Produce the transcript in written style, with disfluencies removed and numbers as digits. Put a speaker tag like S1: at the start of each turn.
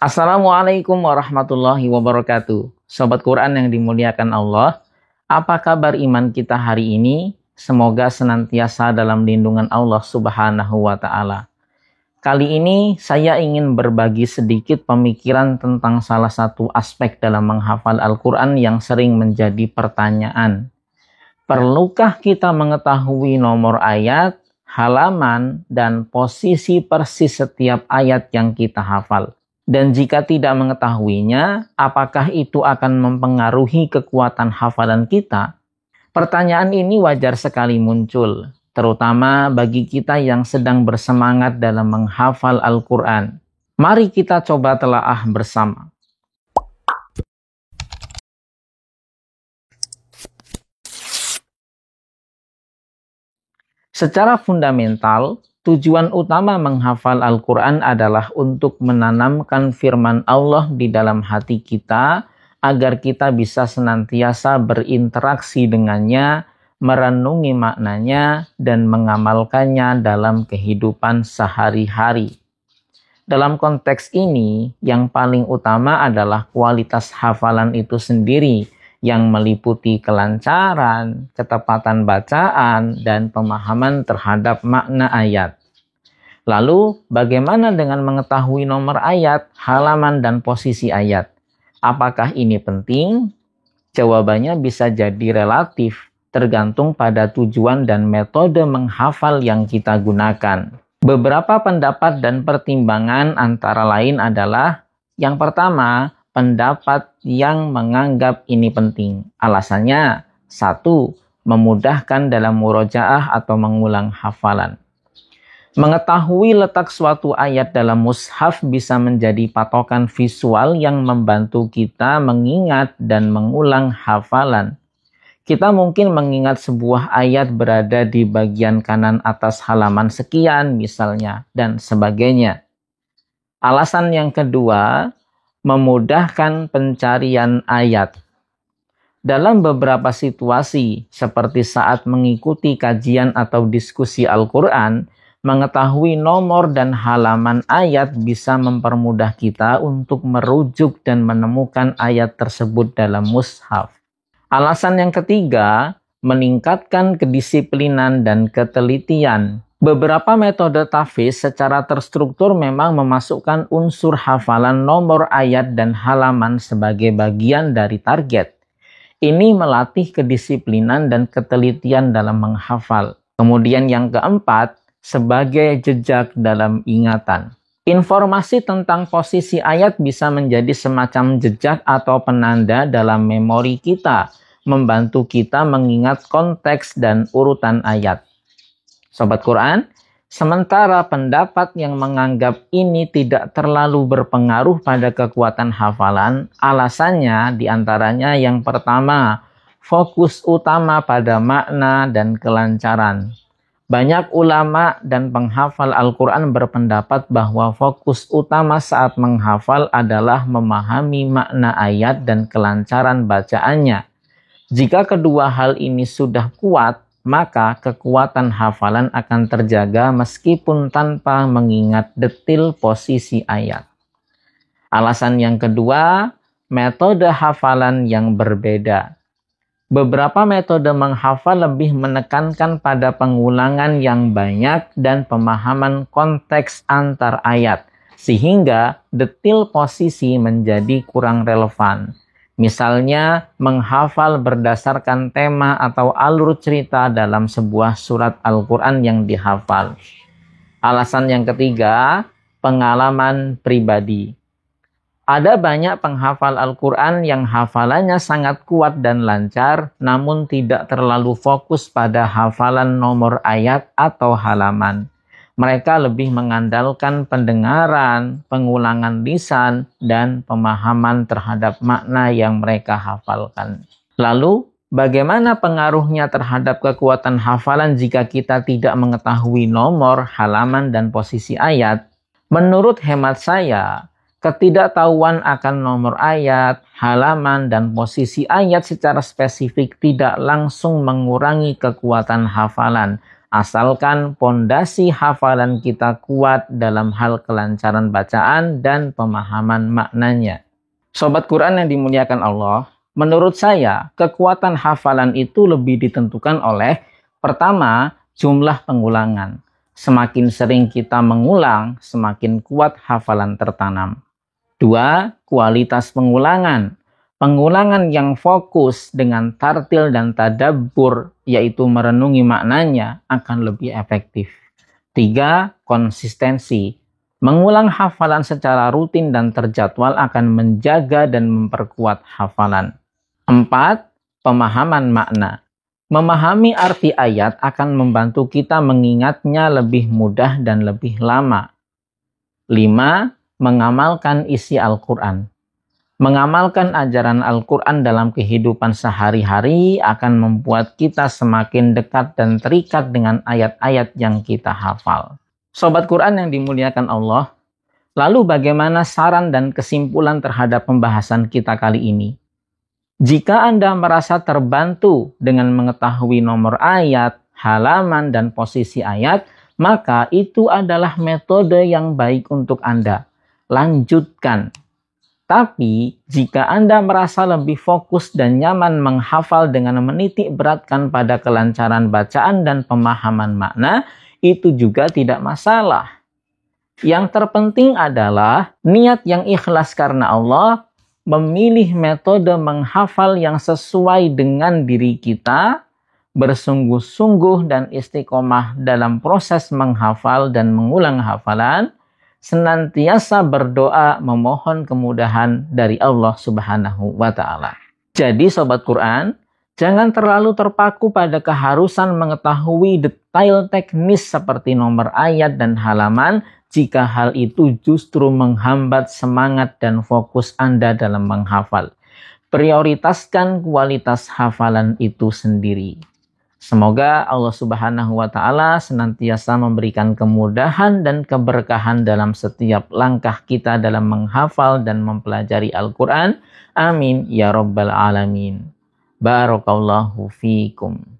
S1: Assalamualaikum warahmatullahi wabarakatuh. Sobat Quran yang dimuliakan Allah, apa kabar iman kita hari ini? Semoga senantiasa dalam lindungan Allah Subhanahu wa Ta'ala. Kali ini saya ingin berbagi sedikit pemikiran tentang salah satu aspek dalam menghafal Al-Quran yang sering menjadi pertanyaan. Perlukah kita mengetahui nomor ayat, halaman, dan posisi persis setiap ayat yang kita hafal? Dan jika tidak mengetahuinya, apakah itu akan mempengaruhi kekuatan hafalan kita? Pertanyaan ini wajar sekali muncul, terutama bagi kita yang sedang bersemangat dalam menghafal Al-Quran. Mari kita coba telaah bersama. Secara fundamental, tujuan utama menghafal Al-Quran adalah untuk menanamkan firman Allah di dalam hati kita agar kita bisa senantiasa berinteraksi dengannya, merenungi maknanya, dan mengamalkannya dalam kehidupan sehari-hari. Dalam konteks ini, yang paling utama adalah kualitas hafalan itu sendiri, yang meliputi kelancaran, ketepatan bacaan, dan pemahaman terhadap makna ayat. Lalu, bagaimana dengan mengetahui nomor ayat, halaman, dan posisi ayat? Apakah ini penting? Jawabannya bisa jadi relatif, tergantung pada tujuan dan metode menghafal yang kita gunakan. Beberapa pendapat dan pertimbangan antara lain adalah, yang pertama, pendapat yang menganggap ini penting. Alasannya, 1. Memudahkan dalam murojaah atau mengulang hafalan. Mengetahui letak suatu ayat dalam mushaf bisa menjadi patokan visual yang membantu kita mengingat dan mengulang hafalan. Kita mungkin mengingat sebuah ayat berada di bagian kanan atas halaman sekian misalnya, dan sebagainya. Alasan yang kedua, memudahkan pencarian ayat. Dalam beberapa situasi, seperti saat mengikuti kajian atau diskusi Al-Quran, mengetahui nomor dan halaman ayat bisa mempermudah kita untuk merujuk dan menemukan ayat tersebut dalam mushaf. Alasan yang ketiga, meningkatkan kedisiplinan dan ketelitian. Beberapa metode tahfiz secara terstruktur memang memasukkan unsur hafalan nomor ayat dan halaman sebagai bagian dari target. Ini melatih kedisiplinan dan ketelitian dalam menghafal. Kemudian yang keempat, sebagai jejak dalam ingatan. Informasi tentang posisi ayat bisa menjadi semacam jejak atau penanda dalam memori kita, membantu kita mengingat konteks dan urutan ayat. Sobat Quran, sementara pendapat yang menganggap ini tidak terlalu berpengaruh pada kekuatan hafalan, alasannya diantaranya yang pertama, fokus utama pada makna dan kelancaran. Banyak ulama dan penghafal Al-Quran berpendapat bahwa fokus utama saat menghafal adalah memahami makna ayat dan kelancaran bacaannya. Jika kedua hal ini sudah kuat, maka kekuatan hafalan akan terjaga meskipun tanpa mengingat detil posisi ayat. Alasan yang kedua, metode hafalan yang berbeda. Beberapa metode menghafal lebih menekankan pada pengulangan yang banyak dan pemahaman konteks antar ayat, sehingga detil posisi menjadi kurang relevan. Misalnya, menghafal berdasarkan tema atau alur cerita dalam sebuah surat Al-Quran yang dihafal. Alasan yang ketiga, pengalaman pribadi. Ada banyak penghafal Al-Quran yang hafalannya sangat kuat dan lancar, namun tidak terlalu fokus pada hafalan nomor ayat atau halaman. Mereka lebih mengandalkan pendengaran, pengulangan lisan, dan pemahaman terhadap makna yang mereka hafalkan. Lalu, bagaimana pengaruhnya terhadap kekuatan hafalan jika kita tidak mengetahui nomor, halaman, dan posisi ayat? Menurut hemat saya, ketidaktahuan akan nomor ayat, halaman, dan posisi ayat secara spesifik tidak langsung mengurangi kekuatan hafalan. asalkan pondasi hafalan kita kuat dalam hal kelancaran bacaan dan pemahaman maknanya. Sobat Quran yang dimuliakan Allah, menurut saya kekuatan hafalan itu lebih ditentukan oleh pertama, jumlah pengulangan. Semakin sering kita mengulang, semakin kuat hafalan tertanam. 2. Kualitas pengulangan. Pengulangan yang fokus dengan tartil dan tadabbur, yaitu merenungi maknanya, akan lebih efektif. 3. Konsistensi. Mengulang hafalan secara rutin dan terjadwal akan menjaga dan memperkuat hafalan. 4. Pemahaman makna. Memahami arti ayat akan membantu kita mengingatnya lebih mudah dan lebih lama. 5. Mengamalkan isi Al-Quran. Mengamalkan ajaran Al-Quran dalam kehidupan sehari-hari akan membuat kita semakin dekat dan terikat dengan ayat-ayat yang kita hafal. Sobat Quran yang dimuliakan Allah, lalu bagaimana saran dan kesimpulan terhadap pembahasan kita kali ini? Jika Anda merasa terbantu dengan mengetahui nomor ayat, halaman, dan posisi ayat, maka itu adalah metode yang baik untuk Anda. Lanjutkan. Tapi, jika Anda merasa lebih fokus dan nyaman menghafal dengan menitik beratkan pada kelancaran bacaan dan pemahaman makna, itu juga tidak masalah. Yang terpenting adalah niat yang ikhlas karena Allah, memilih metode menghafal yang sesuai dengan diri kita, bersungguh-sungguh dan istiqomah dalam proses menghafal dan mengulang hafalan, senantiasa berdoa memohon kemudahan dari Allah Subhanahu wa Ta'ala. Jadi Sobat Quran, jangan terlalu terpaku pada keharusan mengetahui detail teknis seperti nomor ayat dan halaman jika hal itu justru menghambat semangat dan fokus Anda dalam menghafal. Prioritaskan kualitas hafalan itu sendiri. Semoga Allah Subhanahu wa Ta'ala senantiasa memberikan kemudahan dan keberkahan dalam setiap langkah kita dalam menghafal dan mempelajari Al-Quran. Amin ya Rabbal Alamin. Barakallahu fiikum.